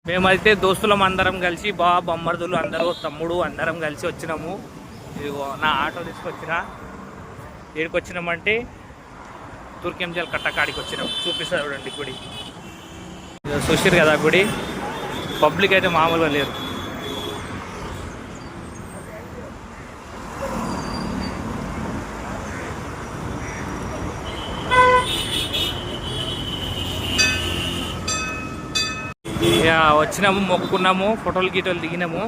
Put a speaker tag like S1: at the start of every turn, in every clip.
S1: మేమైతే దోస్తులం అందరం కలిసి బొమ్మర్దులు అందరూ తమ్ముడు అందరం కలిసి వచ్చినాము. ఇదిగో నా ఆటో తీసుకొచ్చిన ఏడికి వచ్చినామంటే తుర్కెంజల్ కట్టకాడికి వచ్చినాం. చూపిస్తారు చూడండి గుడి. చూసారు కదా గుడి. పబ్లిక్ అయితే మామూలుగా లేరు. ఇక వచ్చినాము, మొక్కుకున్నాము, ఫోటోలు గీటోలు దిగినాము.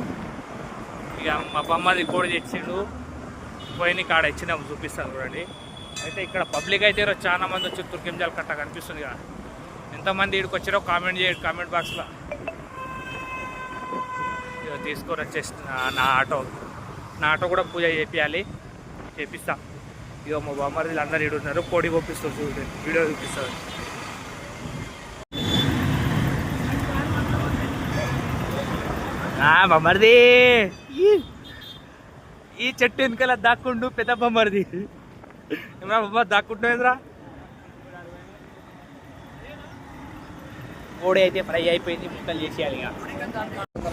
S1: ఇక మా బొమ్మది కోడి తెచ్చిండు, పోయిన కాడ ఇచ్చినాము. చూపిస్తాను చూడండి. అయితే ఇక్కడ పబ్లిక్ అయితే చాలా మంది వచ్చి తుర్కెంజల్ కట్ట కనిపిస్తుంది కదా. ఎంతమంది ఇక్కడికి వచ్చారో కామెంట్ చేయండి కామెంట్ బాక్స్లో. తీసుకొని వచ్చేసి నా ఆటో కూడా పూజ చేపియాలి, చేపిస్తా. ఇక మా బొమ్మది అందరు ఈడు ఉన్నారు. కోడి పంపిస్తారు చూడండి, వీడియో చూపిస్తారు. బొమ్మరిది ఈ చెట్టు వెనుకల దాక్కుండు పెద్ద బొమ్మరిది. ఏమన్నా బొమ్మ దాక్కుంటుందిరా. కోడి అయితే ఫ్రై అయిపోయింది, ముక్కలు చేసేయాలి. ఇక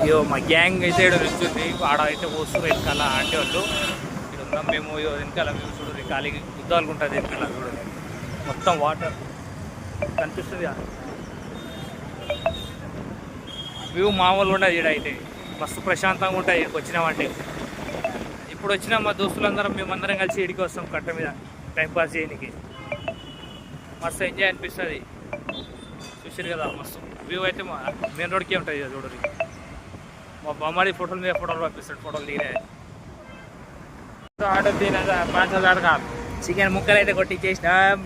S1: ఇయో మా గ్యాంగ్ అయితే ఇక్కడ నిల్చుంది. ఆడ అయితే వస్తున్నారు వెనకాల ఆంటీ వాళ్ళు. ఇక్కడ ఉన్నాం మేము. వెనకాల మేము చూడండి, ఖాళీ గుద్దాలకు ఉంటుంది వెనకాల చూడండి. మొత్తం వాటర్ కనిపిస్తుంది. వ్యూ మామూలు ఉండదు. ఇక్కడ అయితే మస్తు ప్రశాంతంగా ఉంటుంది ఇక్కడికి వచ్చినామంటే. ఇప్పుడు వచ్చినా మా దోస్తులందరం మేమందరం కలిసి ఇడికి వస్తాం కట్ట మీద టైంపాస్ చేయడానికి. మస్తు ఎంజాయ్ అనిపిస్తుంది. చూసారు కదా, మస్తు వ్యూ అయితే మా మెయిన్ రోడ్కే ఉంటుంది కదా చూడండి. మా బొమ్మడి ఫోటోల మీద ఫోటోలు పంపిస్తాడు, ఫోటోలు దిగినా. ఆర్డర్ తిన 5,000 కాదు. చికెన్ ముక్కలు అయితే కొట్టించేసినాం.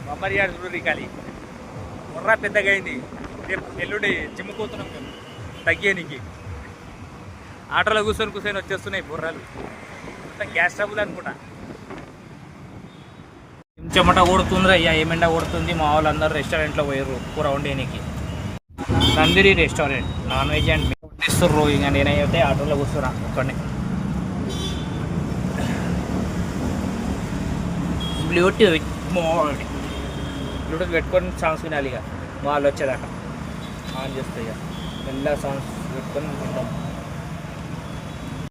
S1: బొమ్మడి ఆడ చూడండి, ఖాళీ ముర్రా పెద్దగా అయింది. రేపు ఎల్లుండి జిమ్ పోతున్నాం మేము తగ్గేనికి. ఆటోలో కూర్చొని వచ్చేస్తున్నాయి బుర్రాలు. అంతా గ్యాస్ ట్రబుల్ అనుకుంటా. చెమట కొడుతుందిరా అయ్యా, ఏమెండా కొడుతుంది. మా వాళ్ళందరూ రెస్టారెంట్లో పోయారు కూర వండేనికి. Nandiri restaurant, non veg and ఇస్తుర్రు. ఇక నేనైతే ఆటోలో కూర్చున్నా ఒక్కడిని. బ్లూటూత్ పెట్టుకొని సాంగ్స్ వినాలి. ఇక వాళ్ళు వచ్చేదాకా ఆన్ చేస్తాయి. ఇక మెల్ల సాంగ్స్ పెట్టుకొని తింటాం.